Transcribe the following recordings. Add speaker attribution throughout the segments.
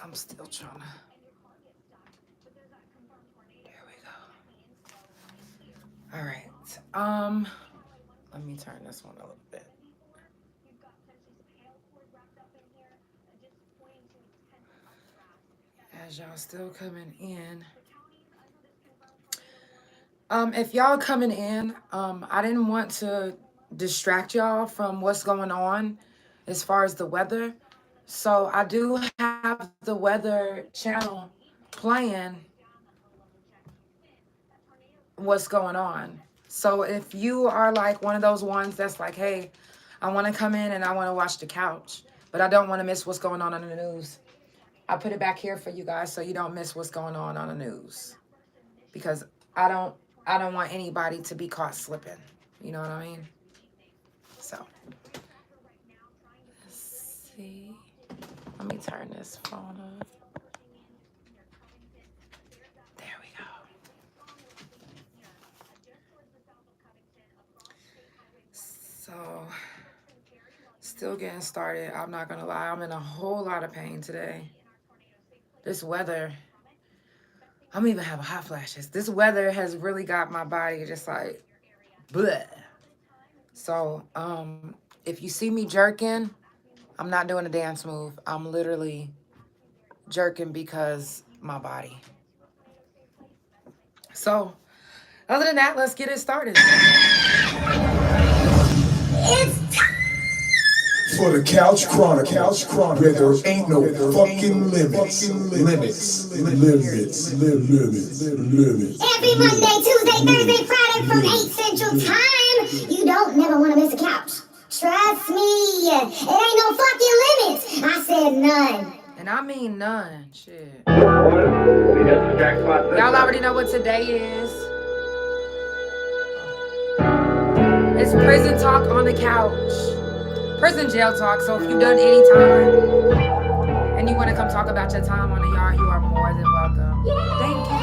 Speaker 1: I'm still trying to. There we go. All right. Let me turn this one a little bit. As y'all still coming in. If y'all coming in, I didn't want to distract y'all from what's going on as far as the weather. So I do have the weather channel playing what's going on. So if you are like one of those ones that's like, hey, I want to come in and I want to watch the couch, but I don't want to miss what's going on in the news, I put it back here for you guys so you don't miss what's going on the news. Because I don't want anybody to be caught slipping. You know what I mean? So, let's see. Let me turn this phone up. There we go. So, still getting started. I'm not going to lie. I'm in a whole lot of pain today. This weather, I'm even having hot flashes. This weather has really got my body just like, bleh. So, if you see me jerking, I'm not doing a dance move. I'm literally jerking because my body. So, other than that, let's get it started.
Speaker 2: It's time for the Couch Chronicles, where there ain't no fucking limits. Every Monday, Tuesday, Thursday, Friday from 8 Central Time. You don't never want to miss a couch. Trust me, it ain't no fucking limits. I said none.
Speaker 1: And I mean none. Shit. Y'all already know what today is. It's prison talk on the couch. Prison jail talk. So if you've done any time and you want to come talk about your time on the yard, you are more than welcome. Thank you.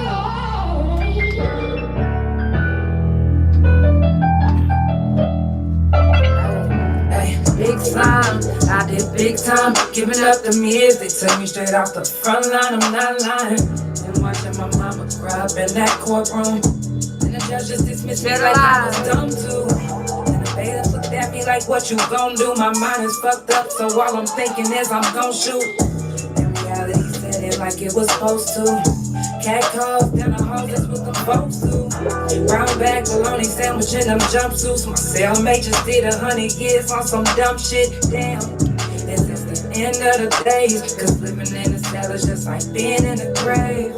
Speaker 1: Big time, I did big time, giving up the years. They took me straight off the front line, I'm not lying. And watching my mama cry up in that courtroom, and the judge just dismissed me like I was dumb too. And the bailiff looked at me like, what you gon' do? My mind is fucked up, so all I'm thinking is I'm gon' shoot. And reality said it like it was supposed to. Cat calls down the hall, that's what the folks do. Brown bag, bologna sandwich in them jumpsuits. My cellmate just did 100 years on some dumb shit. Damn, is this the end of the days? Cause living in the cell is just like being in the grave.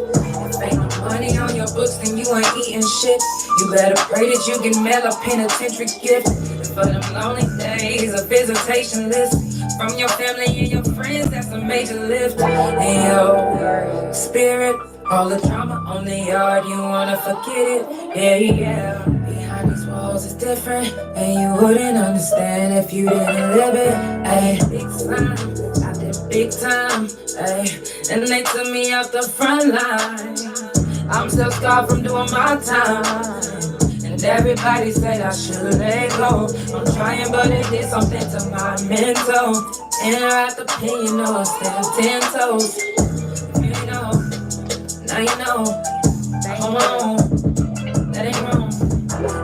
Speaker 1: If ain't no money on your books, then you ain't eating shit. You better pray that you can mail a penitentiary gift. And for them lonely days, a visitation list from your family and your friends, that's a major lift. And your spirit, all the drama on the yard, you wanna forget it. Yeah. Behind these walls it's different, and you wouldn't understand if you didn't live it. Ay, big time, I did big time. Ay, and they took me out the front line. I'm still scarred from doing my time. And everybody said I should let go. I'm trying, but it did something to my mental. Interact the pain, you know I'm still 10 toes. You know. Now you know, hold on, that ain't wrong.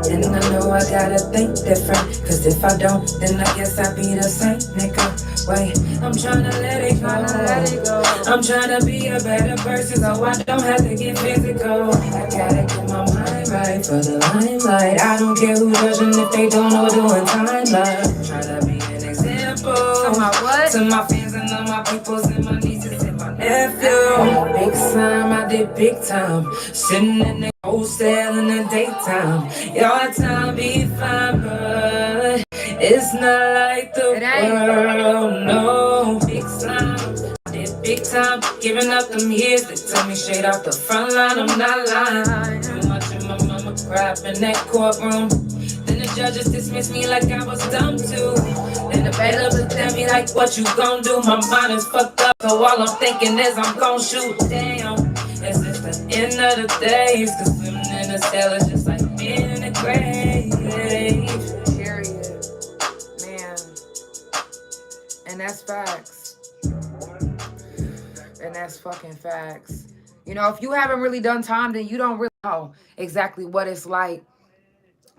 Speaker 1: And I know I gotta think different, cause if I don't, then I guess I be the same nigga. Wait, I'm tryna let it go. I'm tryna be a better person, so I don't have to get physical. I gotta get my mind right for the limelight. I don't care who judging if they don't know doing timeline. Tryna be an example to my what? To my fans and all my peoples and my nieces and my nephew. Big time, I did big time. Sitting in the wholesale in the daytime. Your time be fine, but it's not like the world. No, big time, I did big time. Giving up them years, they took me straight off the front line. I'm not lying. I'm watching my mama cry up in that courtroom. Then the judges dismissed me like I was dumb too. And the bailiff looked at me like, what you gon' do? My mind is fucked up, so all I'm thinking is I'm gon' shoot. Damn, is this the end of the days? Cause living in the cell is just like being in the grave. Period. Man. And that's facts. And And that's fucking facts. You know, if you haven't really done time, then you don't really know exactly what it's like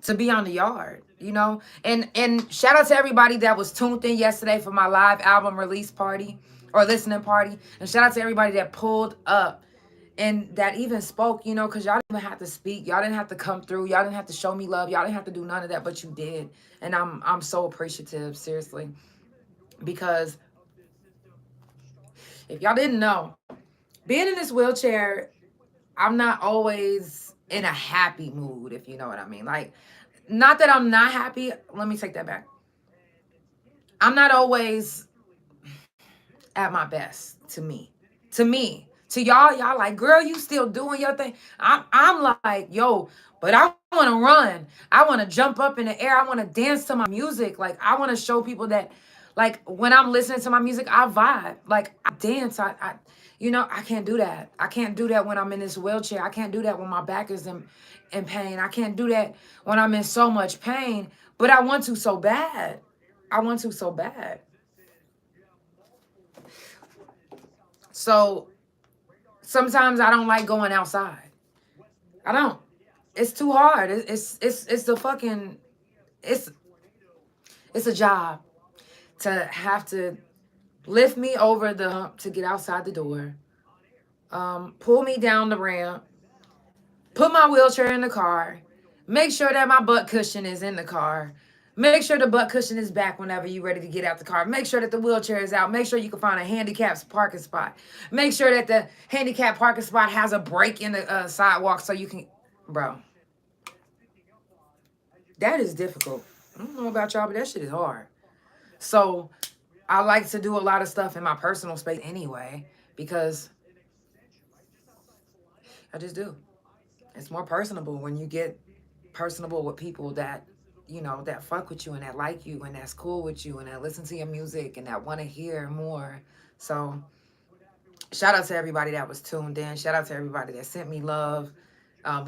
Speaker 1: to be on the yard, you know? And shout out to everybody that was tuned in yesterday for my live album release party or listening party. And shout out to everybody that pulled up and that even spoke, you know, because y'all didn't even have to speak. Y'all didn't have to come through. Y'all didn't have to show me love. Y'all didn't have to do none of that, but you did. And I'm so appreciative, seriously. Because if y'all didn't know, being in this wheelchair, I'm not always in a happy mood, if you know what I mean. Like, not that I'm not happy. Let me take that back. I'm not always at my best to me. To me. To y'all like, girl, you still doing your thing. I'm like, yo, but I want to run. I want to jump up in the air. I want to dance to my music. Like, I want to show people that, like, when I'm listening to my music, I vibe. Like, I dance. You know, I can't do that. I can't do that when I'm in this wheelchair. I can't do that when my back is in pain. I can't do that when I'm in so much pain. But I want to so bad. I want to so bad. So sometimes I don't like going outside. I don't. It's too hard. It's the fucking it's a job to have to lift me over the hump to get outside the door, pull me down the ramp, put my wheelchair in the car, make sure that my butt cushion is in the car, make sure the butt cushion is back whenever you're ready to get out the car, make sure that the wheelchair is out, make sure you can find a handicapped parking spot, make sure that the handicapped parking spot has a break in the sidewalk so you can, bro. That is difficult. I don't know about y'all, but that shit is hard. So I like to do a lot of stuff in my personal space anyway, because I just do. It's more personable when you get personable with people that, you know, that fuck with you and that like you and that's cool with you and that listen to your music and that want to hear more. So shout out to everybody that was tuned in. Shout out to everybody that sent me love,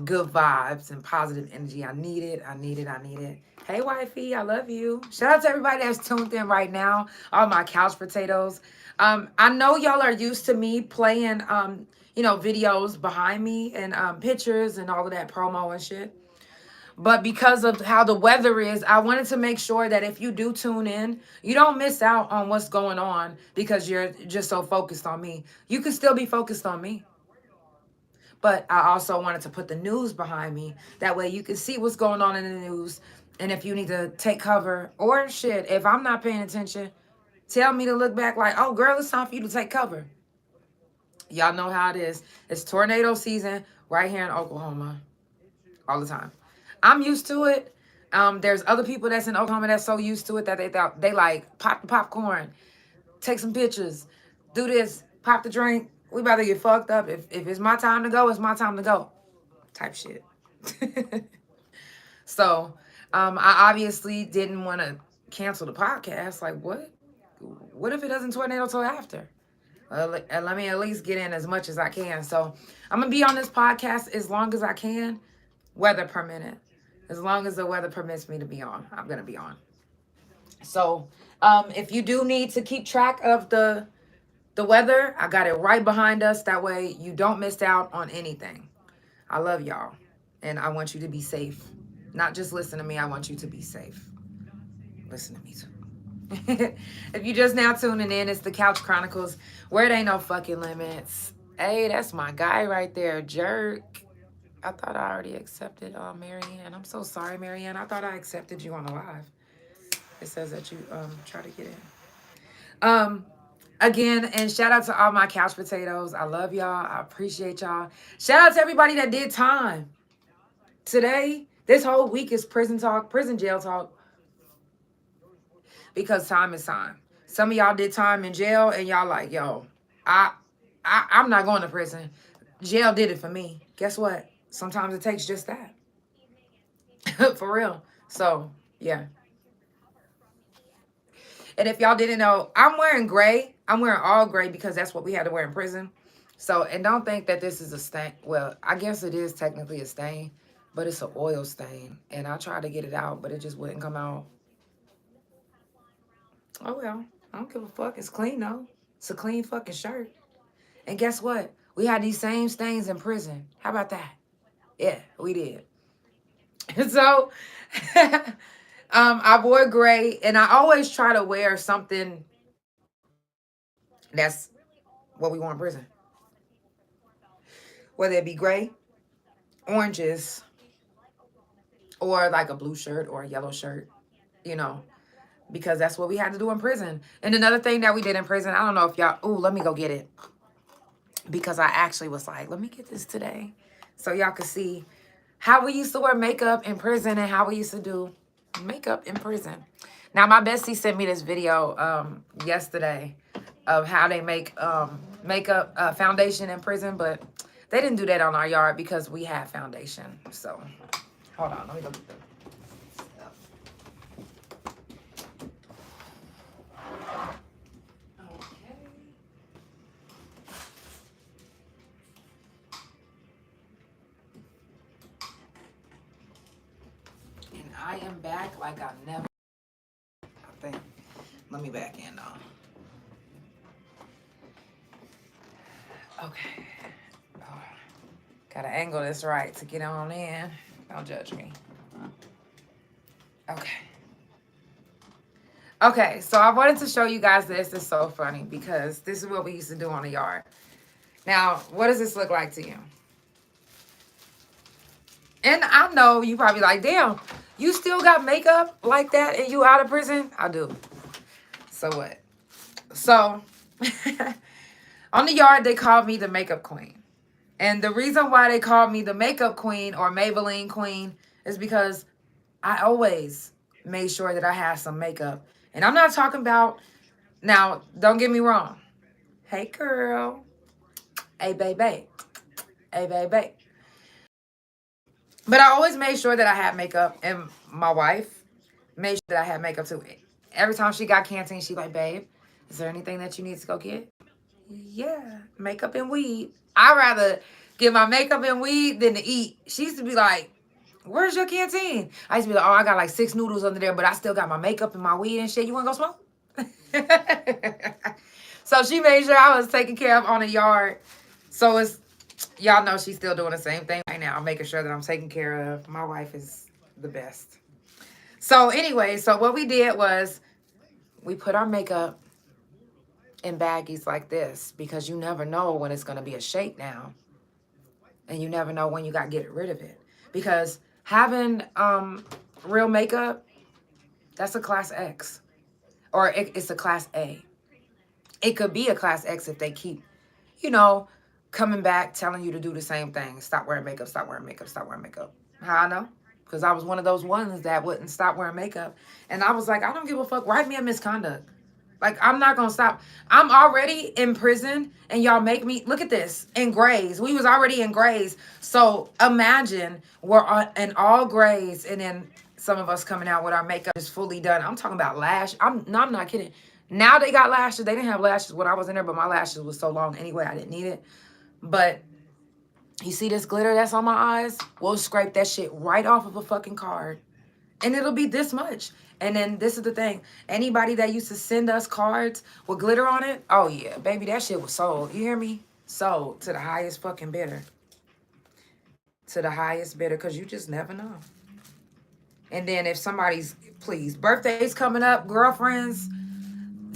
Speaker 1: good vibes and positive energy. I need it. I need it. I need it. Hey, wifey, I love you. Shout out to everybody that's tuned in right now. All my couch potatoes. I know y'all are used to me playing, you know, videos behind me and pictures and all of that promo and shit. But because of how the weather is, I wanted to make sure that if you do tune in, you don't miss out on what's going on because you're just so focused on me. You can still be focused on me. But I also wanted to put the news behind me. That way you can see what's going on in the news. And if you need to take cover or shit, if I'm not paying attention, tell me to look back like, oh, girl, it's time for you to take cover. Y'all know how it is. It's tornado season right here in Oklahoma all the time. I'm used to it. There's other people that's in Oklahoma that's so used to it that they like pop the popcorn, take some pictures, do this, pop the drink. We about to get fucked up. If it's my time to go, it's my time to go. Type shit. So I obviously didn't want to cancel the podcast. Like, what? What if it doesn't tornado till after? Let me at least get in as much as I can. So I'm going to be on this podcast as long as I can, weather permitting. As long as the weather permits me to be on, I'm going to be on. So if you do need to keep track of the weather, I got it right behind us. That way you don't miss out on anything. I love y'all. And I want you to be safe. Not just listen to me. I want you to be safe. Listen to me too. If you just now tuning in, it's the Couch Chronicles, where it ain't no fucking limits. Hey, that's my guy right there, jerk. I thought I already accepted Marianne. I'm so sorry, Marianne. I thought I accepted you on the live. It says that you try to get in. Again, and shout out to all my couch potatoes. I love y'all. I appreciate y'all. Shout out to everybody that did time. Today, this whole week is prison talk, prison jail talk. Because time is time. Some of y'all did time in jail and y'all like, yo, I'm not going to prison. Jail did it for me. Guess what? Sometimes it takes just that. For real. So, yeah. And if y'all didn't know, I'm wearing gray. I'm wearing all gray because that's what we had to wear in prison. So, and don't think that this is a stain. Well, I guess it is technically a stain, but it's an oil stain. And I tried to get it out, but it just wouldn't come out. Oh, well, I don't give a fuck. It's clean, though. It's a clean fucking shirt. And guess what? We had these same stains in prison. How about that? Yeah, we did. And so I wore gray, and I always try to wear something that's what we wore in prison. Whether it be gray, oranges, or like a blue shirt or a yellow shirt, you know, because that's what we had to do in prison. And another thing that we did in prison, I don't know if y'all, ooh, let me go get it. Because I actually was like, let me get this today. So y'all could see how we used to wear makeup in prison and how we used to do makeup in prison. Now, my bestie sent me this video yesterday of how they make makeup foundation in prison, but they didn't do that on our yard because we had foundation. So, hold on, let me go get the stuff. Okay. And I am back like I never, I think. Let me back in though. Okay. Oh, gotta angle this right to get on in. Don't judge me. Okay. Okay, so I wanted to show you guys this. It's so funny because this is what we used to do on the yard. Now, what does this look like to you? And I know you probably like, damn, you still got makeup like that and you out of prison? I do. So what? So, on the yard, they called me the makeup queen. And the reason why they called me the makeup queen or Maybelline queen is because I always made sure that I had some makeup. And I'm not talking about, now, don't get me wrong. Hey, girl. Hey, baby. Hey, baby. But I always made sure that I had makeup. And my wife made sure that I had makeup too. Every time she got canteen, she like, babe, is there anything that you need to go get? Yeah, makeup and weed. I'd rather get my makeup and weed than to eat. She used to be like, where's your canteen? I used to be like, oh, I got like 6 noodles under there, but I still got my makeup and my weed and shit. You want to go smoke? So she made sure I was taken care of on the yard. So it's, y'all know she's still doing the same thing right now. I'm making sure that I'm taken care of. My wife is the best. So anyway, so what we did was we put our makeup in baggies like this because you never know when it's going to be a shakedown. And you never know when you got to get rid of it. Because having real makeup, that's a class X. Or it's a class A. It could be a class X if they keep, you know, coming back telling you to do the same thing. Stop wearing makeup, stop wearing makeup, stop wearing makeup. How I know? Because I was one of those ones that wouldn't stop wearing makeup. And I was like, I don't give a fuck. Write me a misconduct. Like, I'm not going to stop. I'm already in prison, and y'all make me, look at this, in grays. We was already in grays. So imagine we're in all grays, and then some of us coming out with our makeup is fully done. I'm talking about lash. I'm not kidding. Now they got lashes. They didn't have lashes when I was in there, but my lashes was so long anyway, I didn't need it. But you see this glitter that's on my eyes? We'll scrape that shit right off of a fucking card. And it'll be this much. And then this is the thing. Anybody that used to send us cards with glitter on it, oh yeah, baby, that shit was sold. You hear me? Sold to the highest fucking bidder. To the highest bidder, because you just never know. And then if somebody's, please, birthday's coming up, girlfriends,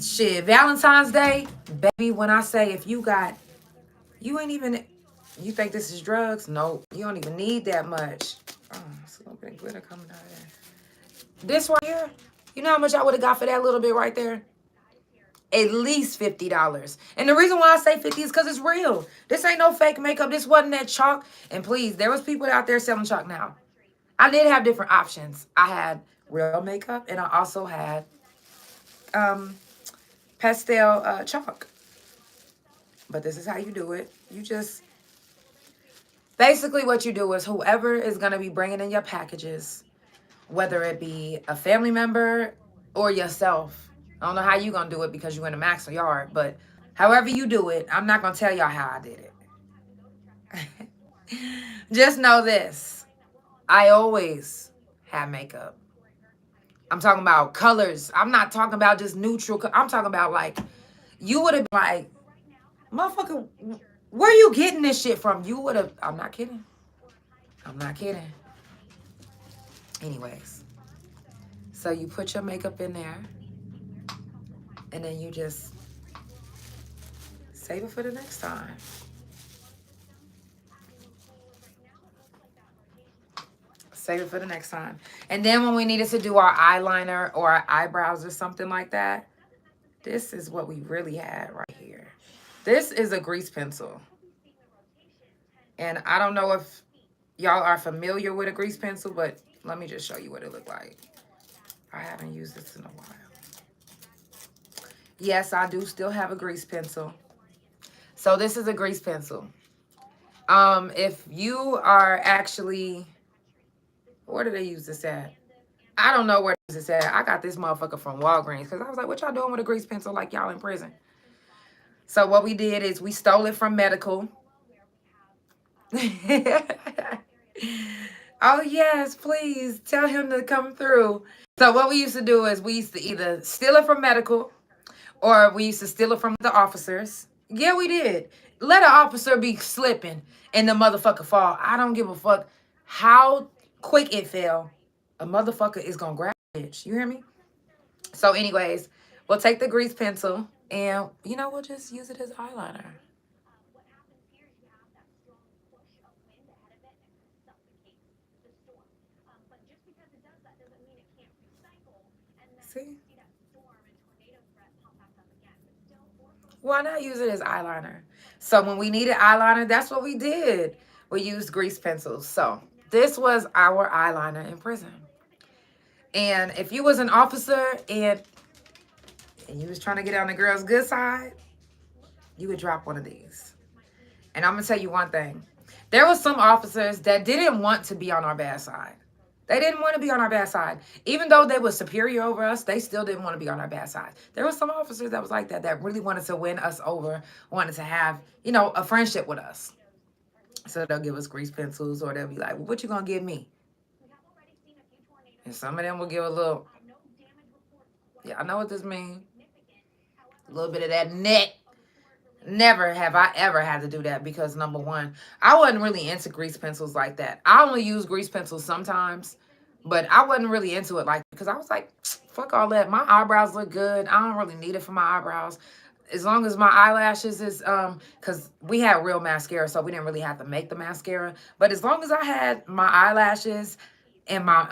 Speaker 1: shit, Valentine's Day, baby, when I say if you got, you ain't even, you think this is drugs? No, you don't even need that much. Oh, it's a little bit of glitter coming out of there. This right here, you know how much I would have got for that little bit right there? At least $50. And the reason why I say 50 is because it's real. This ain't no fake makeup. This wasn't that chalk. And please, there was people out there selling chalk now. I did have different options. I had real makeup, and I also had pastel chalk. But this is how you do it. You just, basically what you do is whoever is going to be bringing in your packages, whether it be a family member or yourself. I don't know how you're going to do it because you're in a Maxwell yard, but however you do it, I'm not going to tell y'all how I did it. Just know this. I always have makeup. I'm talking about colors. I'm not talking about just neutral. I'm talking about like, you would have been like, Motherfucker, where you getting this shit from? You would have... I'm not kidding. I'm not kidding. Anyways. So you put your makeup in there. And then you just save it for the next time. Save it for the next time. And then when we needed to do our eyeliner or our eyebrows or something like that, this is what we really had right here. This is a grease pencil. And I don't know if y'all are familiar with a grease pencil, but let me just show you what it looked like. I haven't used this in a while. Yes, I do still have a grease pencil. So this is a grease pencil. If you are actually... Where do they use this at? I don't know where this is at. I got this motherfucker from Walgreens because I was like, what y'all doing with a grease pencil like y'all in prison? So what we did is we stole it from medical. Oh, yes, please tell him to come through. So what we used to do is we used to either steal it from medical or we used to steal it from the officers. Yeah, we did. Let an officer be slipping and the motherfucker fall. I don't give a fuck how quick it fell. A motherfucker is gonna grab it. You hear me? So anyways, we'll take the grease pencil and, you know, we'll just use it as eyeliner. See? Why not use it as eyeliner? So when we needed eyeliner, that's what we did. We used grease pencils. So this was our eyeliner in prison. And if you was an officer and you was trying to get on the girl's good side, you would drop one of these. And I'm going to tell you one thing. There were some officers that didn't want to be on our bad side. They didn't want to be on our bad side. Even though they were superior over us, they still didn't want to be on our bad side. There were some officers that was like that, that really wanted to win us over, wanted to have, you know, a friendship with us. So they'll give us grease pencils or they'll be like, well, what you going to give me? And some of them will give a little, yeah, I know what this means. A little bit of that neck. Never have I ever had to do that because, number one, I wasn't really into grease pencils like that. I only use grease pencils sometimes, but I wasn't really into it like because I was like, fuck all that. My eyebrows look good. I don't really need it for my eyebrows. As long as my eyelashes is, because we had real mascara, so we didn't really have to make the mascara. But as long as I had my eyelashes and my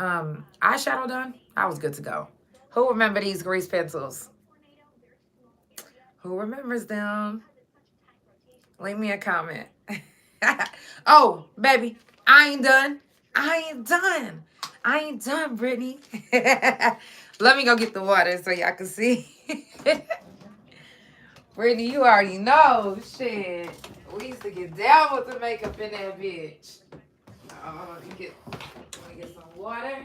Speaker 1: eyeshadow done, I was good to go. Who remember these grease pencils? Who remembers them? Leave me a comment. Oh, baby, I ain't done. I ain't done. I ain't done, Brittany. Let me go get the water so y'all can see. Brittany, you already know. Shit. We used to get down with the makeup in that bitch. Let me get some water.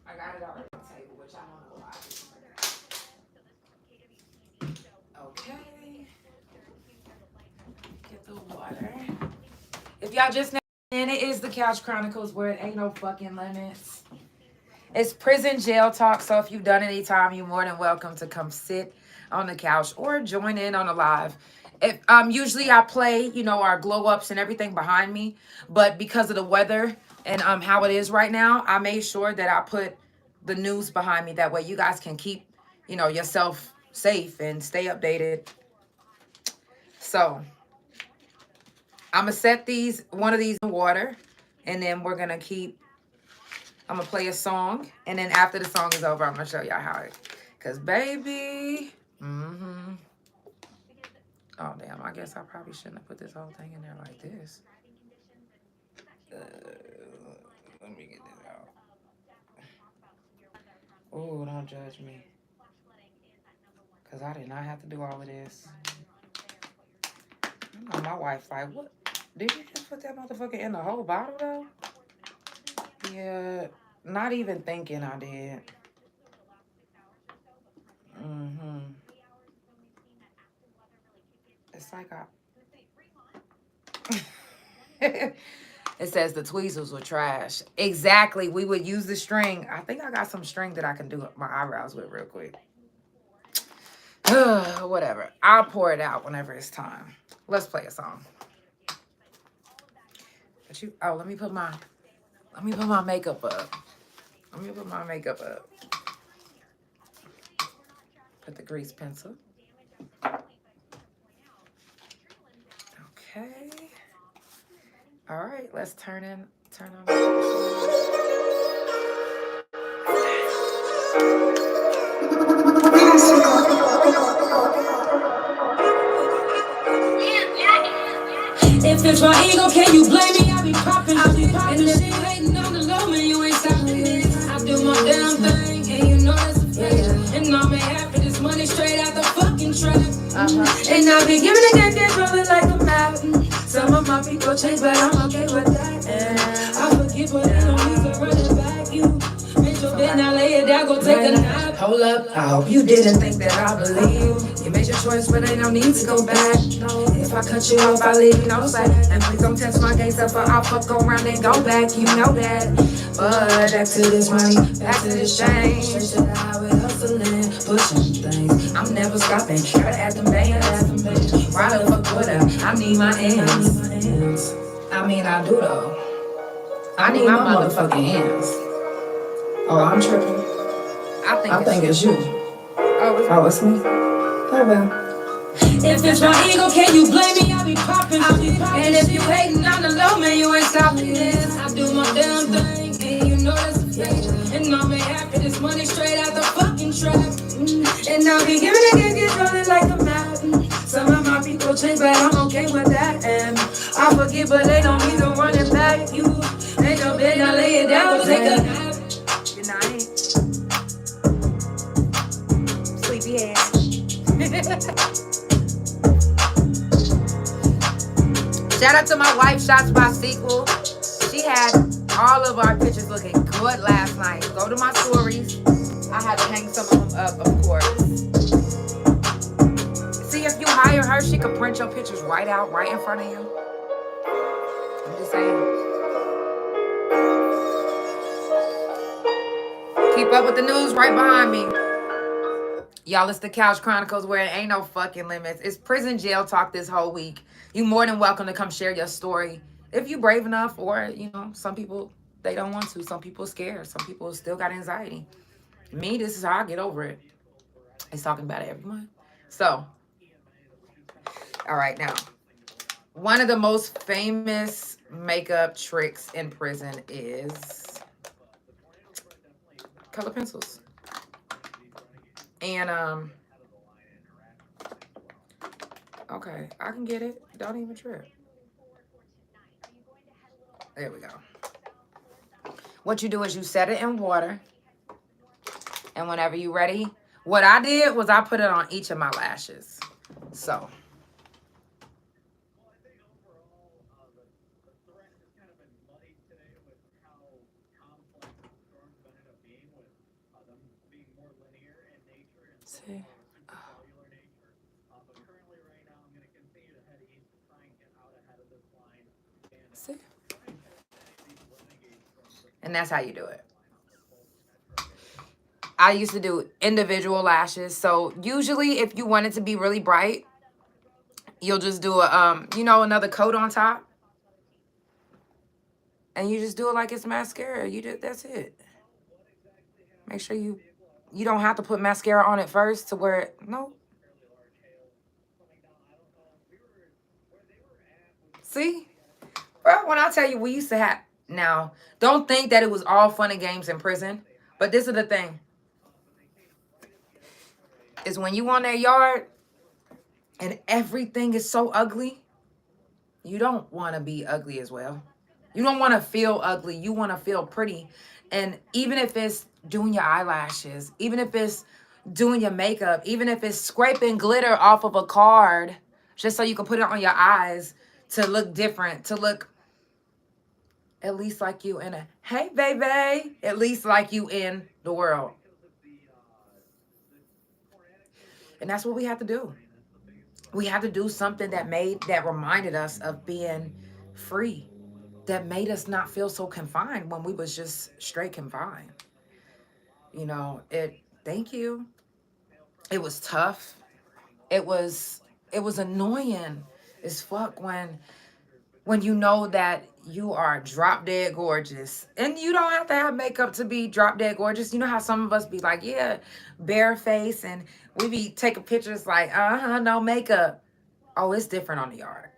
Speaker 1: I got it already on the table, which I don't know why. Okay. Get the water. If y'all just know, and it is the Couch Chronicles where it ain't no fucking limits. It's prison jail talk, so if you've done any time, you're more than welcome to come sit on the couch or join in on a live. If, usually I play, you know, our glow ups and everything behind me, but because of the weather and how it is right now, I made sure that I put the news behind me. That way you guys can keep, you know, yourself safe and stay updated. So I'm going to set one of these in water, and then we're going to I'm going to play a song, and then after the song is over, I'm going to show y'all how because baby, oh, damn, I guess I probably shouldn't have put this whole thing in there like this. Let me get this out. Oh, don't judge me. Because I did not have to do all of this. I know my wife's like, what? Did you just put that motherfucker in the whole bottle, though? Yeah, not even thinking I did. It's like it says the tweezers were trash. Exactly. We would use the string. I think I got some string that I can do my eyebrows with real quick. Whatever. I'll pour it out whenever it's time. Let's play a song. But you, oh, let me put my makeup up. Let me put my makeup up. Put the grease pencil. Okay. All right, let's turn on.
Speaker 3: If it's my ego, can you blame me? I be popping. And if you hating on the low, man, you ain't stopping this. I do my damn thing, and you know that's a fact. And I'm half of this money straight out the fucking trap. And I be giving the gang rolling like a mountain. Some of my people change, but I'm okay with that. And I forgive, but they don't need to run it back. You made your bed, now lay it down, go take a nap.
Speaker 1: Hold up, I hope you didn't think that I believe you. You made your choice, but ain't no need to go back. No, if I cut you off, I leave you no slack. And please don't test my game stuff, or I'll fuck around and go back. You know that. But back to this money, back to this shame. Straight to the highway hustling, pushing things. I'm never stopping. Gotta add them bands. Right up for quarter, I need my ends. I mean, I do though. I need my motherfucking hands. Oh, I'm tripping. I think it's you. Oh, it's me. Oh, well.
Speaker 3: If it's my ego, can you blame me? I be popping. And if you hating on the low, man, you ain't stopping this. I do my damn thing, and you know that's a fact. And I'm half of this money straight out the fucking trap. And I'll be giving the gang rolling like a mountain. Some of my people change, but I'm okay with that. And I forgive, but they don't need to run it back. You ain't no bed, now lay it down, go take a nap.
Speaker 1: Good night. Sleepyhead. Shout out to my wife, Shots by Sequel. She had all of our pictures looking good last night. Go to my stories. I had to hang some of them up, of course. See, if you hire her, she could print your pictures right out, right in front of you. I'm just saying. Keep up with the news right behind me. Y'all, it's the Couch Chronicles where it ain't no fucking limits. It's prison jail talk this whole week. You more than welcome to come share your story. If you brave enough, or, you know, some people, they don't want to. Some people are scared. Some people still got anxiety. Me, this is how I get over it. It's talking about it every month. So, all right, now. One of the most famous makeup tricks in prison is color pencils. And, okay, I can get it. Don't even trip. There we go. What you do is you set it in water. And whenever you're ready, what I did was I put it on each of my lashes. So. See. See? And that's how you do it. I used to do individual lashes. So usually if you want it to be really bright, you'll just do a another coat on top. And you just do it like it's mascara. That's it. Make sure you don't have to put mascara on it first to wear it. No. See? Bro, when I tell you we used to have, now, don't think that it was all fun and games in prison. But this is the thing. Is when you on their yard and everything is so ugly, you don't want to be ugly as well. You don't want to feel ugly. You want to feel pretty. And even if it's doing your eyelashes, even if it's doing your makeup, even if it's scraping glitter off of a card, just so you can put it on your eyes to look different, to look at least like you in a, hey, baby, at least like you in the world. And that's what we have to do. We have to do something that reminded us of being free, that made us not feel so confined when we was just straight confined. You know, thank you. It was tough. it was annoying as fuck when you know that you are drop dead gorgeous. And you don't have to have makeup to be drop dead gorgeous. You know how some of us be like, yeah, bare face, and we be taking pictures like, no makeup. Oh, it's different on the yard.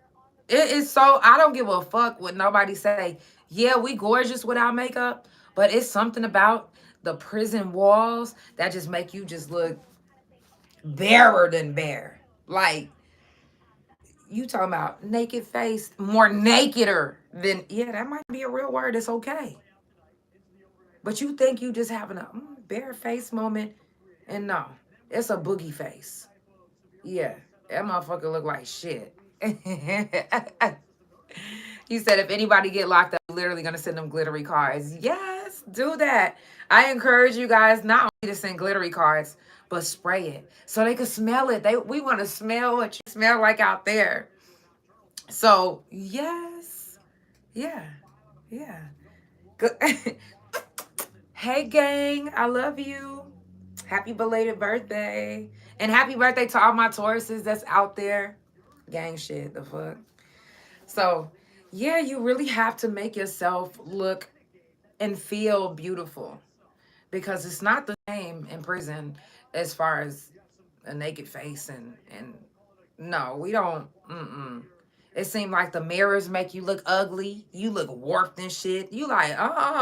Speaker 1: It is so, I don't give a fuck what nobody say. Yeah, we gorgeous without makeup, but it's something about the prison walls that just make you just look barer than bare. Like, you talking about naked face, more nakeder than, yeah, that might be a real word. It's okay. But you think you just having a bare face moment, and no, it's a boogie face. Yeah, that motherfucker look like shit. You said if anybody get locked up, you're literally gonna send them glittery cards. Yes, do that. I encourage you guys not only to send glittery cards, but spray it so they can smell it. We want to smell what you smell like out there. So yes, yeah. Good. Hey gang, I love you. Happy belated birthday. And happy birthday to all my Tauruses that's out there. Gang shit, the fuck. So, yeah, you really have to make yourself look and feel beautiful, because it's not the same in prison as far as a naked face and no, we don't. It seemed like the mirrors make you look ugly. You look warped and shit. You like,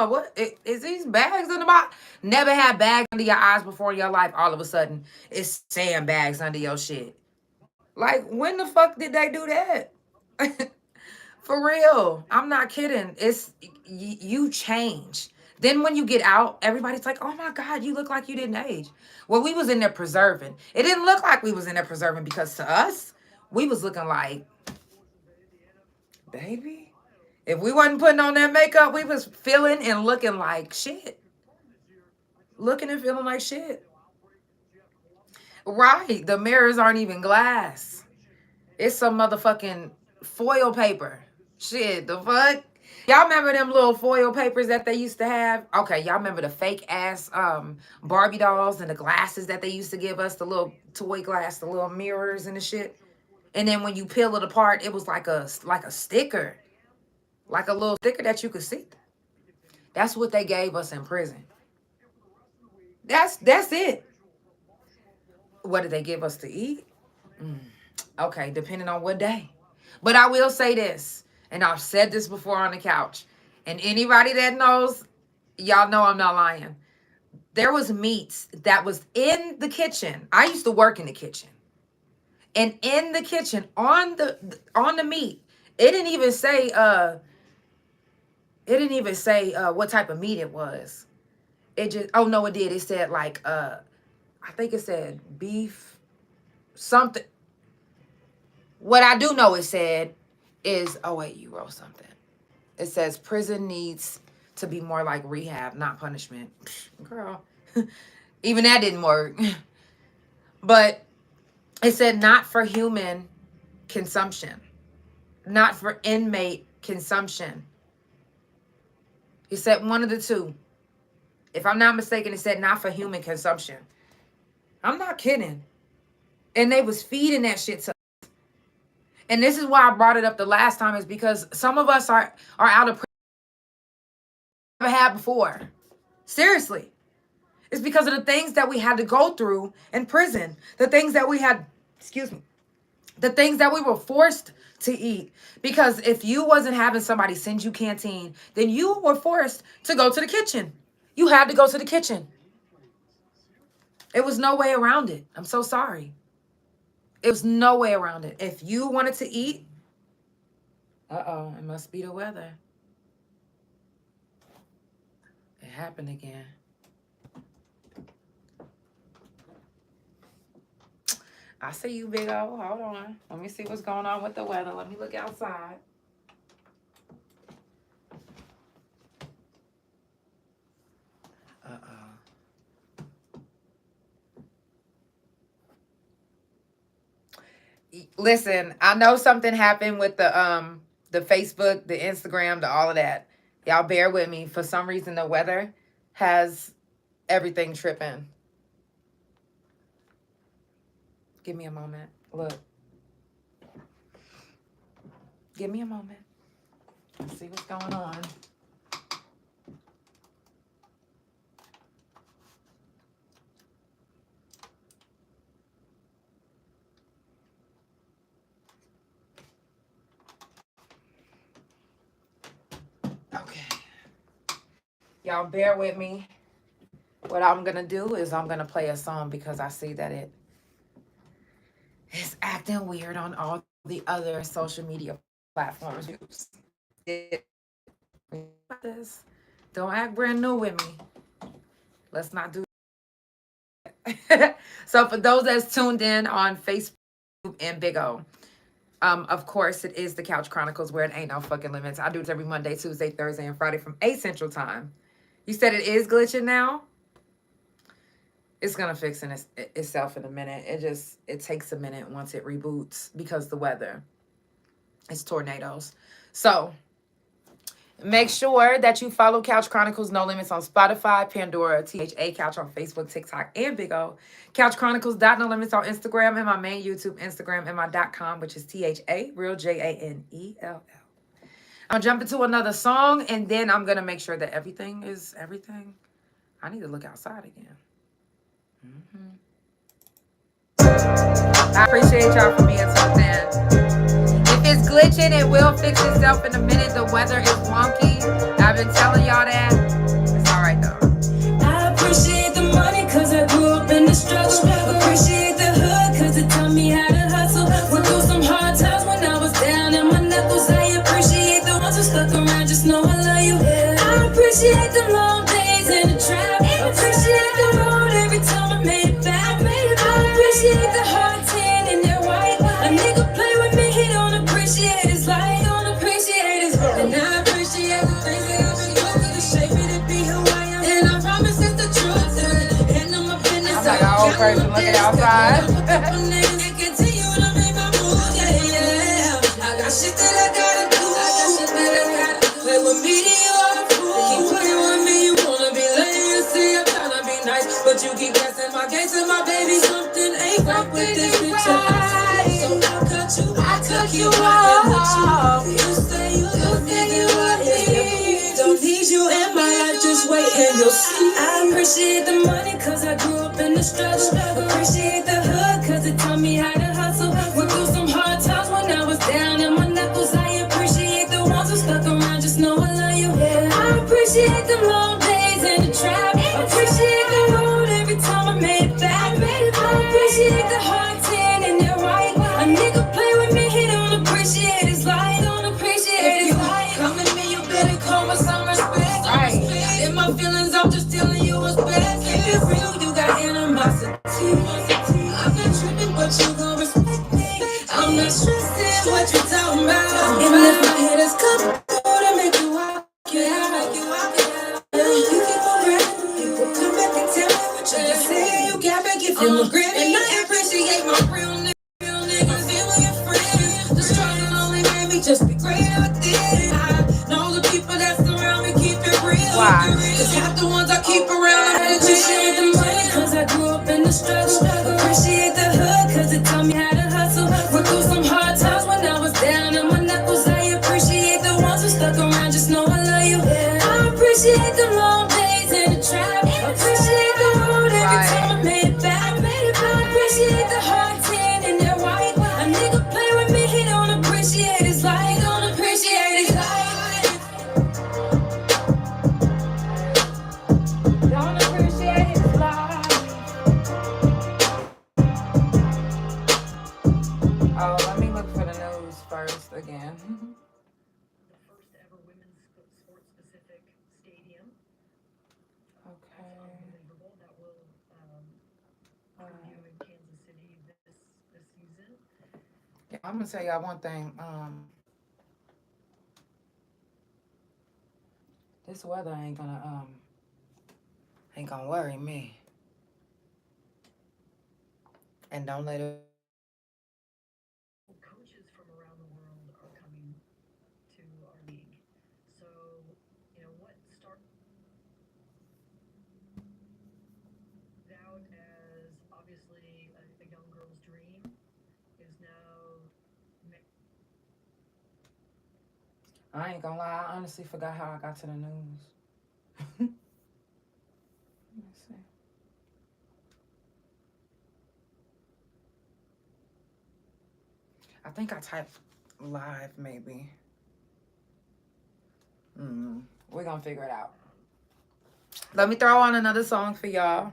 Speaker 1: what? Is these bags in the box? Never had bags under your eyes before in your life. All of a sudden, it's sandbags under your shit. Like, when the fuck did they do that? For real. I'm not kidding. It's, you change. Then when you get out, everybody's like, oh my God, you look like you didn't age. Well, we was in there preserving. It didn't look like we was in there preserving, because to us, we was looking like, baby, if we wasn't putting on that makeup, we was feeling and looking like shit. Looking and feeling like shit. Right. The mirrors aren't even glass. It's some motherfucking foil paper. Shit, the fuck? Y'all remember them little foil papers that they used to have? Okay, y'all remember the fake ass Barbie dolls and the glasses that they used to give us, the little toy glass, the little mirrors and the shit? And then when you peel it apart, it was like a sticker. Like a little sticker that you could see. That's what they gave us in prison. That's it. What did they give us to eat? Okay, depending on what day. But I will say this, and I've said this before on the couch, and anybody that knows, y'all know I'm not lying. There was meats that was in the kitchen. I used to work in the kitchen. And in the kitchen, on the meat, it didn't even say what type of meat it was. It just, oh no, it did. It said like I think it said beef something. What I do know it said is, oh wait, you wrote something. It says prison needs to be more like rehab, not punishment. Girl, even that didn't work. But it said not for human consumption, not for inmate consumption. It said one of the two. If I'm not mistaken, it said not for human consumption. I'm not kidding. And they was feeding that shit to us. And this is why I brought it up the last time, is because some of us are out of prison never had before. Seriously. It's because of the things that we had to go through in prison. The things that we had, the things that we were forced to eat. Because if you wasn't having somebody send you canteen, then you were forced to go to the kitchen. You had to go to the kitchen. It was no way around it. I'm so sorry. It was no way around it. If you wanted to eat, it must be the weather. It happened again. I see you, big O. Hold on. Let me see what's going on with the weather. Let me look outside. Listen, I know something happened with the Facebook, the Instagram, the all of that. Y'all bear with me. For some reason, the weather has everything tripping. Give me a moment. Look, give me a moment. Let's see what's going on. Okay. Y'all bear with me. What I'm going to do is I'm going to play a song because I see that it is acting weird on all the other social media platforms. This. Don't act brand new with me. Let's not do that. So for those that's tuned in on Facebook and Big O, of course, it is the Couch Chronicles where it ain't no fucking limits. I do this every Monday, Tuesday, Thursday, and Friday from 8 Central Time. You said it is glitching now? It's going to fix itself in a minute. It takes a minute once it reboots because the weather. It's tornadoes. So make sure that you follow Couch Chronicles No Limits on Spotify, Pandora, THA Couch on Facebook, TikTok, and Big O. Couch Chronicles No Limits on Instagram and my main YouTube Instagram and my .com, which is THA, real JANELL. I'll jump into another song and then I'm going to make sure that everything is everything. I need to look outside again. I appreciate y'all for being tuned in. If it's glitching, it will fix itself in a minute. The weather is wonky. I've been telling y'all that. It's all right, though.
Speaker 3: I appreciate the money cause I grew up in the struggle. Appreciate the hood cause it taught me how to hustle. Went through some hard times when I was down in my knuckles. I appreciate the ones who stuck around, just know I love you. I appreciate the long days in the trap. Appreciate the road every time I made it back. I appreciate the hard tan in their white. A nigga play with me, he don't appreciate his life. Don't appreciate his life. And I appreciate the things that I've been doing to shape me to be who I am. And I promise it's the truth. And I'm a business.
Speaker 1: I'm like an old person looking outside.
Speaker 3: I got shit that I gotta do. Play with me, then you are the fool. Keep playing with me, you wanna be lame. You see, I'm tryna be nice, but you keep guessing my gates and my baby. Something ain't right with this bitch. So I cut you off. You say you don't need you in my life, just wait and you'll see. I appreciate the money cause I grew up in the struggle. Appreciate the hood cause it taught me how to hustle. Went through some hard times when I was down in my knuckles. I appreciate the ones who stuck around, just know I love you. I appreciate the long days in the trap. Appreciate the road every time I made it back. I appreciate the hard tan in their white. A nigga play with me, he don't appreciate his life. Don't appreciate his life. Come at me, you better come with some respect. In my feelings, I'm just telling you what's best. Keep it real, you got animosity. I'm not tripping, but you gon' respect me. I'm not stressing what you talking about. Even if my head is cut, to make you walk it out. You keep on rapping, people come back and tell me what you say. You got back if you regret it. And I appreciate my real niggas, even your friends. The struggle only made me just be greater within. I know the people that surround me keep it real. Cause half the ones I keep around, I appreciate the money cause I grew up in the struggle. Appreciate the hood cause it taught me how to hustle. Went through some hard times when I was down in my knuckles. I appreciate the ones who stuck around, just know I love you. I appreciate the long days in the trap. Appreciate the road every time I made it back. I appreciate the hard tan in their white. A nigga play with me, he don't appreciate his life. Don't appreciate his life.
Speaker 1: Don't appreciate his life. Oh, let me look for the news first again.
Speaker 4: The first ever women's sport-specific stadium.
Speaker 1: Okay.
Speaker 4: Unbelievable. That will preview in Kansas City this season.
Speaker 1: Yeah, I'm gonna tell y'all one thing. This weather ain't gonna worry me. And don't let it.
Speaker 4: Coaches from around the world are coming to our league. So, what started out as obviously a young girl's dream is
Speaker 3: I ain't gonna lie, I honestly forgot how I got to the news. Let me see. I think I typed live, maybe. We're gonna figure it out. Let me throw on another song for y'all.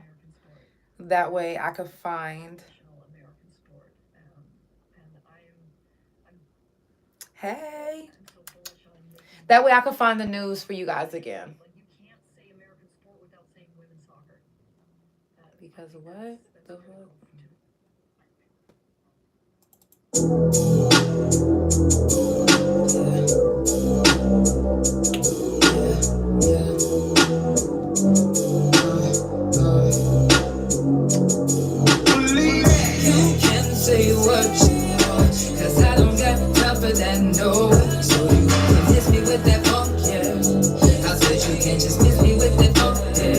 Speaker 3: That way I could find.
Speaker 4: American sport. And I'm
Speaker 3: Hey.
Speaker 4: so bullish on making
Speaker 3: That way I could find the news for you guys again.
Speaker 4: like you can't say American sport without saying women's soccer.
Speaker 3: Because what the fuck? You can say what you want, 'cause I don't got time for that, no. So you can miss me with that funk, yeah. I said you can just miss me with that funk, yeah.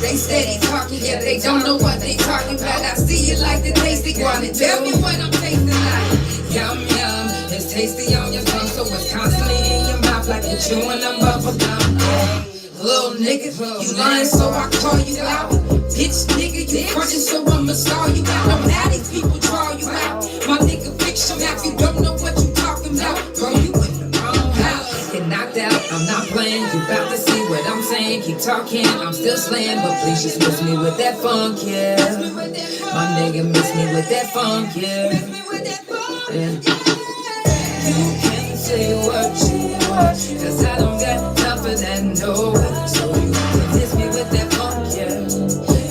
Speaker 3: They steady talking, yeah, they don't know what they talking about. I see it like the tasty guana. Tell me what I'm tasting like. Yum, yum, it's tasty on your tongue, so it's constantly in your mouth like you're chewing on bubble gum, yeah. Little nigga, you lying, so I call you out. Bitch, nigga, you crunching, so I'ma stall you out. I'm mad these people draw you out. My nigga fiction map, you don't know what you talking about. Bro, you in the wrong house. Get knocked out, I'm not playing. You about to see what I'm saying. Keep talking, I'm still slaying, but please just miss me with that funk, yeah. My nigga, miss me with that funk, yeah. You can say what you want, 'cause I don't got time for that, no. So you can miss me with that funk, yeah.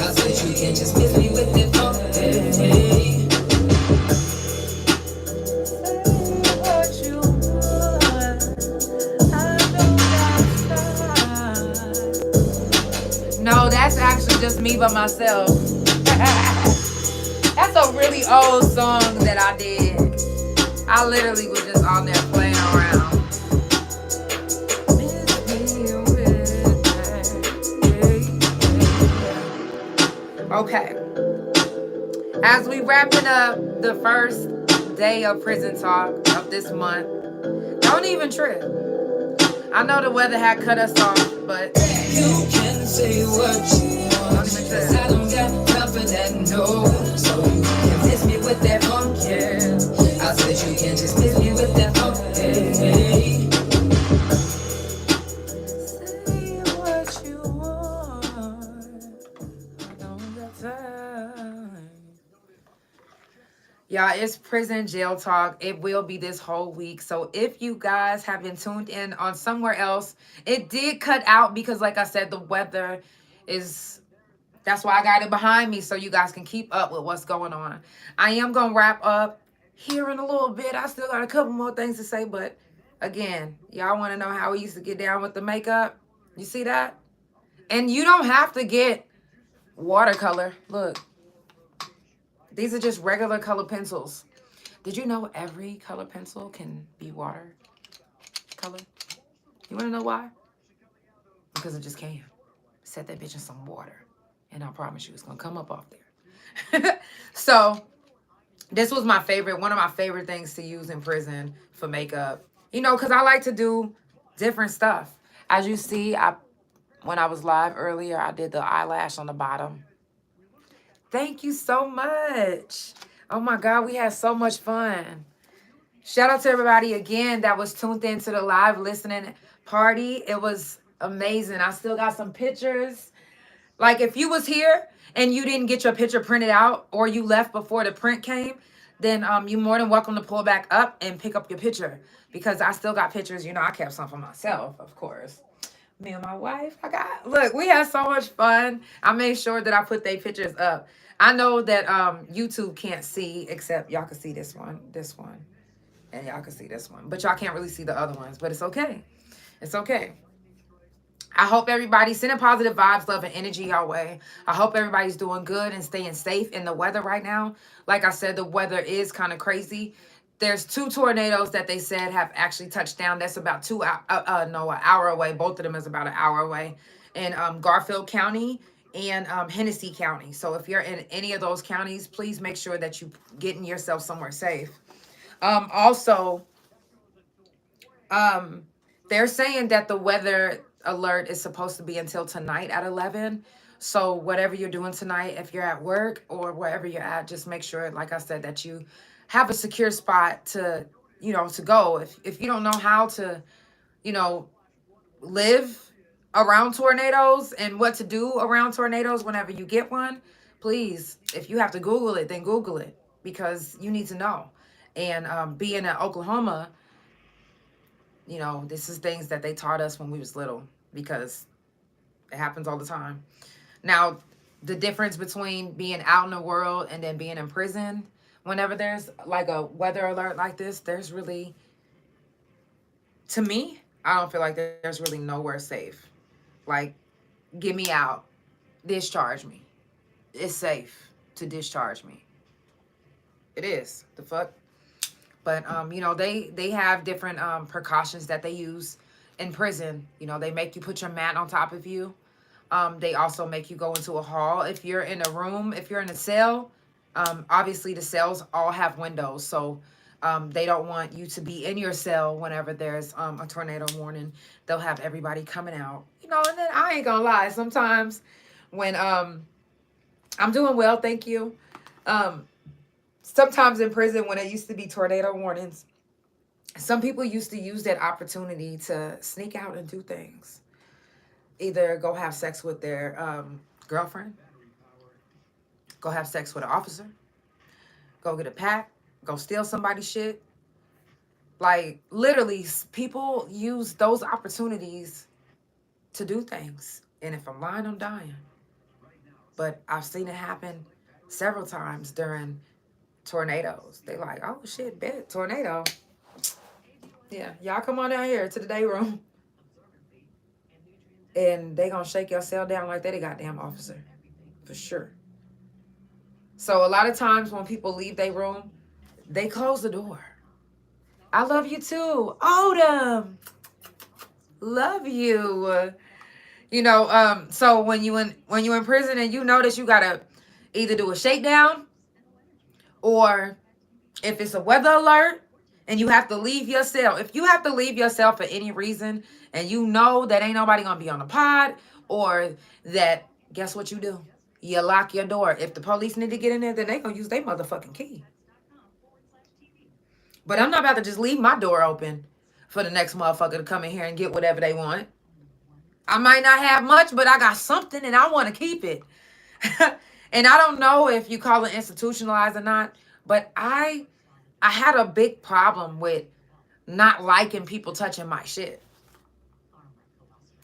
Speaker 3: I said you can just miss me with that funk, yeah. Say what you want, I don't got time. No, that's actually just me by myself. That's a really old song that I did. I literally was just on there playing around. Okay. As we wrapping up the first day of prison talk of this month, don't even trip. I know the weather had cut us off, but you can say what you want. Don't even trip. I don't got time for that, no. So you can miss me with that funk, yeah. I said you can just miss me with that funk, yeah. Say what you want. I don't got time. Y'all, it's prison jail talk. It will be this whole week. So if you guys have been tuned in on somewhere else, it did cut out because, like I said, the weather is... That's why I got it behind me so you guys can keep up with what's going on. I am going to wrap up here in a little bit. I still got a couple more things to say, but again, y'all want to know how we used to get down with the makeup? You see that? And you don't have to get watercolor. Look. These are just regular color pencils. Did you know every color pencil can be water color? You want to know why? Because it just can. Set that bitch in some water. And I promise you it's going to come up off there. So, this was my favorite, one of my favorite things to use in prison for makeup. You know, because I like to do different stuff. As you see, when I was live earlier, I did the eyelash on the bottom. Thank you so much. Oh my God, we had so much fun. Shout out to everybody again that was tuned into the live listening party. It was amazing. I still got some pictures. Like if you was here and you didn't get your picture printed out or you left before the print came, then you're more than welcome to pull back up and pick up your picture because I still got pictures. You know, I kept some for myself, of course. Me and my wife, look, we had so much fun. I made sure that I put their pictures up. I know that YouTube can't see, except y'all can see this one, and y'all can see this one. But y'all can't really see the other ones, but it's okay. It's okay. I hope everybody's sending positive vibes, love, and energy your way. I hope everybody's doing good and staying safe in the weather right now. Like I said, the weather is kind of crazy. There's 2 tornadoes that they said have actually touched down. That's about an hour away. Both of them is about an hour away in Garfield County and Hennessy County. So if you're in any of those counties, please make sure that you getting yourself somewhere safe. Also, They're saying that the weather alert is supposed to be until tonight at 11. So whatever you're doing tonight, if you're at work or wherever you're at, just make sure, like I said, that you have a secure spot to, to go. If you don't know how to, you know, live around tornadoes and what to do around tornadoes whenever you get one, please, if you have to Google it, then Google it, because you need to know. And being in Oklahoma, this is things that they taught us when we was little, because it happens all the time. Now, the difference between being out in the world and then being in prison, whenever there's like a weather alert like this, there's really, to me, I don't feel like there's really nowhere safe. Like, get me out, discharge me. It's safe to discharge me. It is. The fuck? But they have different precautions that they use in prison. They make you put your mat on top of you. They also make you go into a hall. If you're in a room, if you're in a cell, obviously the cells all have windows. So they don't want you to be in your cell whenever there's a tornado warning. They'll have everybody coming out. And then I ain't gonna lie. Sometimes when I'm doing well, thank you. Sometimes in prison, when it used to be tornado warnings, some people used to use that opportunity to sneak out and do things. Either go have sex with their girlfriend, go have sex with an officer, go get a pack, go steal somebody's shit. Like, literally, people use those opportunities to do things. And if I'm lying, I'm dying. But I've seen it happen several times during tornadoes. They like, oh shit, bet, tornado. Yeah, y'all come on down here to the day room. And they gonna shake your cell down like they the goddamn officer. For sure. So a lot of times when people leave their room, they close the door. I love you too. Odom. Love you. So when you in prison and you notice you gotta either do a shakedown, or if it's a weather alert and you have to leave your cell. If you have to leave your cell for any reason and you know that ain't nobody gonna be on the pod, or that, guess what you do? You lock your door. If the police need to get in there, then they gonna use their motherfucking key. But I'm not about to just leave my door open for the next motherfucker to come in here and get whatever they want. I might not have much, but I got something and I want to keep it. And I don't know if you call it institutionalized or not, but I had a big problem with not liking people touching my shit.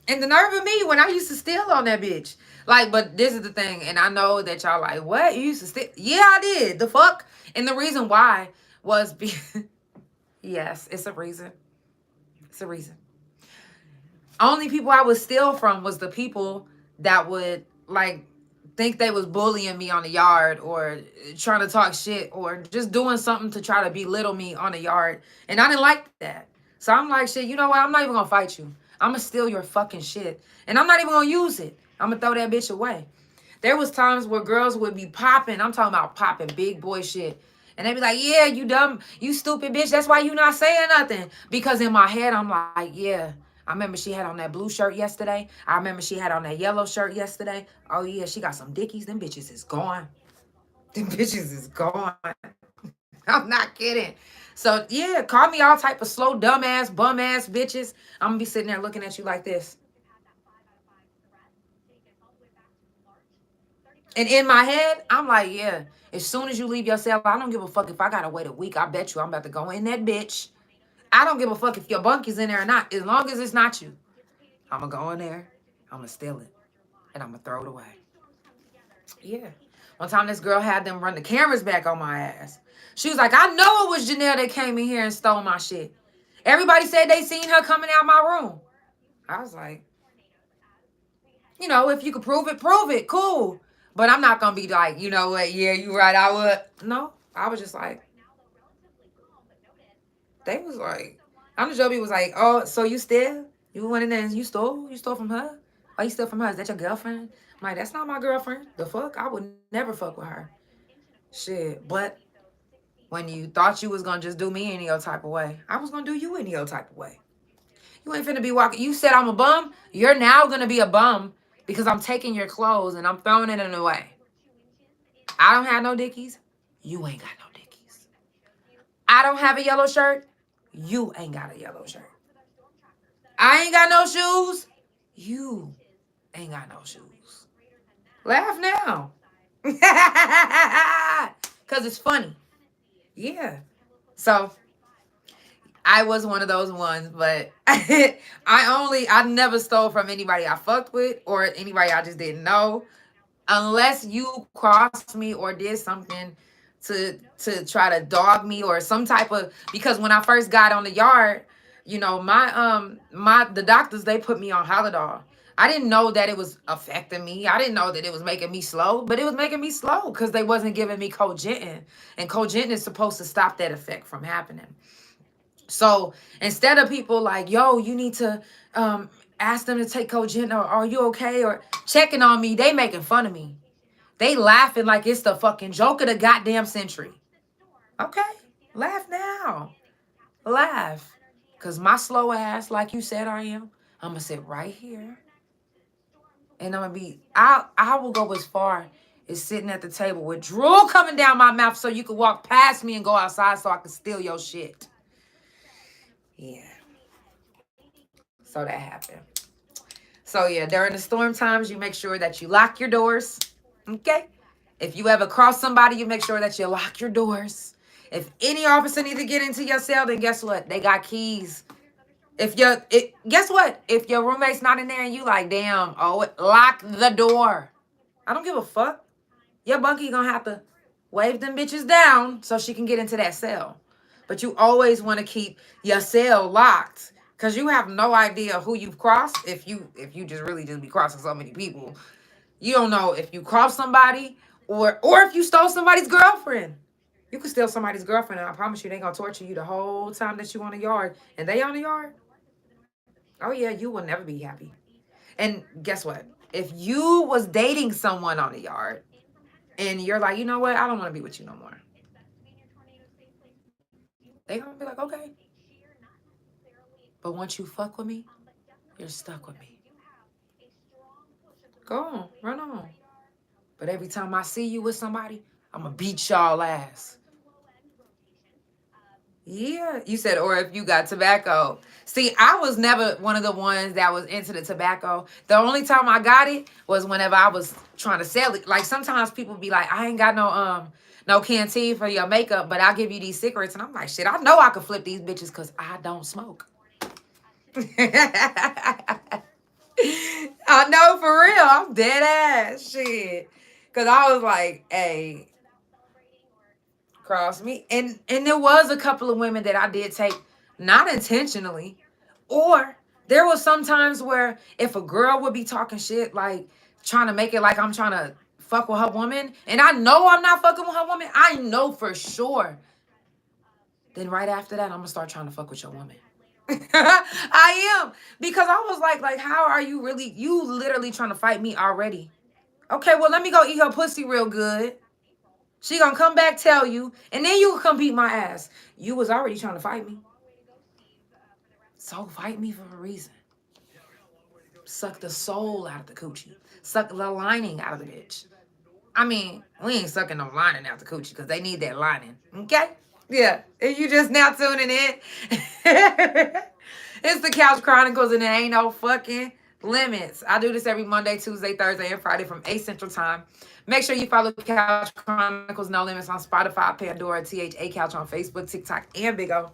Speaker 3: And the nerve of me when I used to steal on that bitch. Like, but this is the thing, and I know that y'all like, what? You used to steal? Yeah, I did. The fuck? And the reason why was yes, it's a reason. It's a reason. Only people I would steal from was the people that would, like, think they was bullying me on the yard, or trying to talk shit, or just doing something to try to belittle me on the yard. And I didn't like that. So I'm like, shit, you know what? I'm not even gonna fight you. I'm gonna steal your fucking shit. And I'm not even gonna use it. I'm gonna throw that bitch away. There was times where girls would be popping. I'm talking about popping big boy shit. And they be like, yeah, you dumb, you stupid bitch. That's why you not saying nothing. Because in my head, I'm like, yeah. I remember she had on that blue shirt yesterday. I remember she had on that yellow shirt yesterday. Oh, yeah, she got some dickies. Them bitches is gone. Them bitches is gone. I'm not kidding. So, yeah, call me all type of slow, dumbass, bum-ass bitches. I'm going to be sitting there looking at you like this. And in my head, I'm like, yeah, as soon as you leave your cell, I don't give a fuck if I got to wait a week. I bet you I'm about to go in that bitch. I don't give a fuck if your bunky's in there or not. As long as it's not you, I'm going to go in there, I'm going to steal it, and I'm going to throw it away. Yeah. One time this girl had them run the cameras back on my ass. She was like, I know it was Janelle that came in here and stole my shit. Everybody said they seen her coming out my room. I was like, if you could prove it, cool. But I'm not going to be like, you know what, yeah, you right, I would. No, I was just like, they was like, I'm the Joby was like, oh, so you still? You went in there and you stole? You stole from her? Oh, you stole from her? Is that your girlfriend? I'm like, that's not my girlfriend. The fuck? I would never fuck with her. Shit. But when you thought you was going to just do me any old type of way, I was going to do you any old type of way. You ain't finna be walking. You said I'm a bum. You're now gonna be a bum because I'm taking your clothes and I'm throwing it in the way. I don't have no dickies. You ain't got no dickies. I don't have a yellow shirt. You ain't got a yellow shirt. I ain't got no shoes. You ain't got no shoes. Laugh now. Because it's funny. Yeah. So I was one of those ones, but I never stole from anybody I fucked with or anybody I just didn't know. Unless you crossed me or did something to try to dog me or some type of, because when I first got on the yard, you know, the doctors, they put me on Halidol. I didn't know that it was affecting me. I didn't know that it was making me slow, but it was making me slow because they wasn't giving me cogentin, and cogentin is supposed to stop that effect from happening. So instead of people like, yo, you need to ask them to take cogentin, or are you okay, or checking on me, they making fun of me. They laughing like it's the fucking joke of the goddamn century. Okay, laugh now. Laugh. Because my slow ass, like you said I am, I'm going to sit right here. And I'm going to be, I will go as far as sitting at the table with drool coming down my mouth so you can walk past me and go outside so I can steal your shit. Yeah. So that happened. So yeah, during the storm times, you make sure that you lock your doors. Okay? If you ever cross somebody, you make sure that you lock your doors. If any officer needs to get into your cell, then guess what? They got keys. Guess what? If your roommate's not in there and you like, damn, lock the door. I don't give a fuck. Your bunkie gonna have to wave them bitches down so she can get into that cell. But you always want to keep your cell locked because you have no idea who you've crossed. If you just really just be crossing so many people, you don't know if you crossed somebody or if you stole somebody's girlfriend. You can steal somebody's girlfriend, and I promise you, they gonna torture you the whole time that you on the yard. And they on the yard, oh yeah, you will never be happy. And guess what? If you was dating someone on the yard, and you're like, you know what, I don't want to be with you no more, they gonna be like, okay. But once you fuck with me, you're stuck with me. Go on, run on. But every time I see you with somebody, I'm gonna beat y'all ass. Yeah, you said, or if you got tobacco. See, I was never one of the ones that was into the tobacco. The only time I got it was whenever I was trying to sell it. Like sometimes people be like, I ain't got no canteen for your makeup, but I'll give you these cigarettes. And I'm like, shit, I know I could flip these bitches because I don't smoke. I know, for real. I'm dead ass. Shit. Because I was like, hey, cross me. And there was a couple of women that I did take, not intentionally. Or there was some times where if a girl would be talking shit, like trying to make it like I'm trying to fuck with her woman, and I know I'm not fucking with her woman, I know for sure, then right after that, I'm going to start trying to fuck with your woman. I am. Because I was like, how are you literally trying to fight me already? Okay, well, let me go eat her pussy real good. She gonna come back, tell you, and then you can come beat my ass. You was already trying to fight me. So fight me for a reason. Suck the soul out of the coochie. Suck the lining out of the bitch. I mean, we ain't sucking no lining out the coochie because they need that lining. Okay? Yeah. If you just now tuning in, it's the Couch Chronicles, and it ain't no fucking limits. I do this every Monday, Tuesday, Thursday, and Friday from 8 Central Time. Make sure you follow Couch Chronicles No Limits on Spotify, Pandora, THA Couch on Facebook, TikTok, and Big O.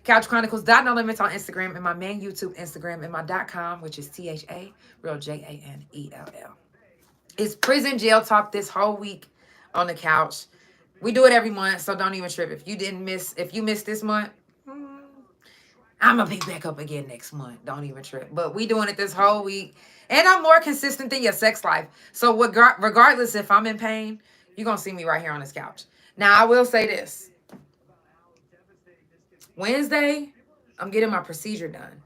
Speaker 3: Couch Chronicles No Limits on Instagram, and my main YouTube Instagram, and my .com, which is THA, real JANELL. It's prison jail talk this whole week on the couch. We do it every month, so don't even trip. If you missed this month, I'm going to pick back up again next month. Don't even trip. But we doing it this whole week. And I'm more consistent than your sex life. So regardless if I'm in pain, you're going to see me right here on this couch. Now, I will say this. Wednesday, I'm getting my procedure done.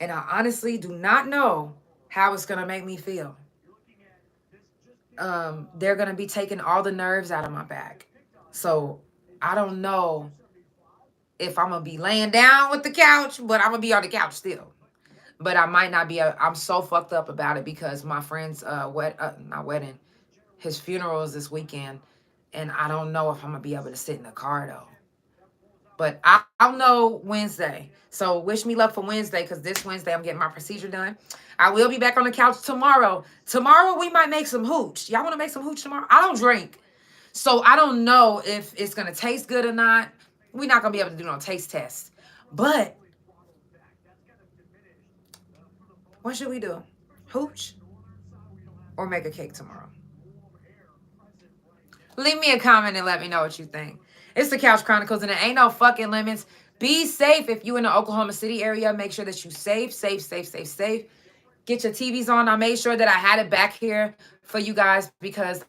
Speaker 3: And I honestly do not know how it's going to make me feel. They're going to be taking all the nerves out of my back. So I don't know if I'm going to be laying down with the couch, but I'm going to be on the couch still. But I might not be. I'm so fucked up about it because my friend's not wedding, his funeral is this weekend. And I don't know if I'm going to be able to sit in the car, though. But I'll know Wednesday. So wish me luck for Wednesday, because this Wednesday I'm getting my procedure done. I will be back on the couch tomorrow. Tomorrow we might make some hooch. Y'all want to make some hooch tomorrow? I don't drink. So I don't know if it's going to taste good or not. We're not going to be able to do no taste test. But what should we do? Hooch or make a cake tomorrow? Leave me a comment and let me know what you think. It's the Couch Chronicles, and it ain't no fucking limits. Be safe. If you in the Oklahoma City area, make sure that you safe. Get your TVs on. I made sure that I had it back here for you guys because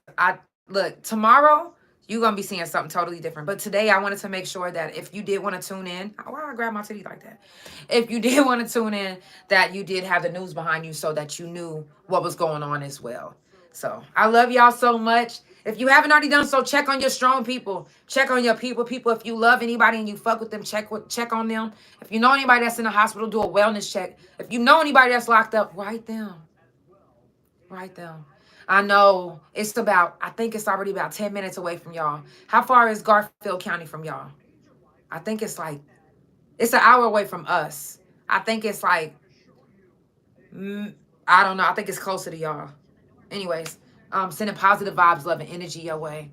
Speaker 3: look, tomorrow you're going to be seeing something totally different. But today I wanted to make sure that if you did want to tune in, why I grab my titty like that? If you did want to tune in, that you did have the news behind you so that you knew what was going on as well. So I love y'all so much. If you haven't already done so, check on your strong people. Check on your people. If you love anybody and you fuck with them, check on them. If you know anybody that's in the hospital, do a wellness check. If you know anybody that's locked up, write them. I know I think it's already about 10 minutes away from y'all. How far is Garfield County from y'all? I think it's an hour away from us. I think it's I don't know. I think it's closer to y'all. Anyways, sending positive vibes, love, and energy your way.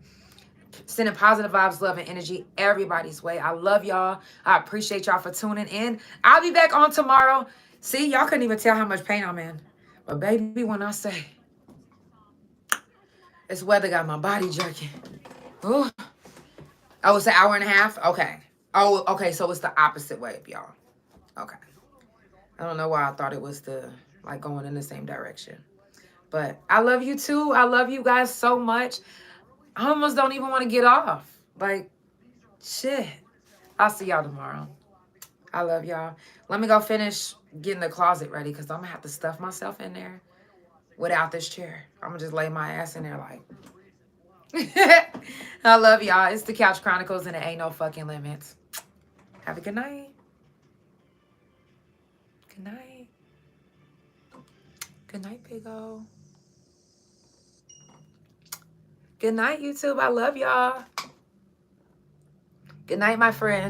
Speaker 3: Sending positive vibes, love, and energy everybody's way. I love y'all. I appreciate y'all for tuning in. I'll be back on tomorrow. See, y'all couldn't even tell how much pain I'm in. But baby, when I say this weather got my body jerking. Ooh. Oh, it's an hour and a half? Okay. Oh, okay, so it's the opposite way, y'all. Okay. I don't know why I thought it was going in the same direction. But I love you too. I love you guys so much. I almost don't even want to get off. Shit. I'll see y'all tomorrow. I love y'all. Let me go finish getting the closet ready because I'm going to have to stuff myself in there without this chair. I'm going to just lay my ass in there I love y'all. It's the Couch Chronicles, and it ain't no fucking limits. Have a good night. Good night. Good night, Big O. Good night, YouTube. I love y'all. Good night, my friend.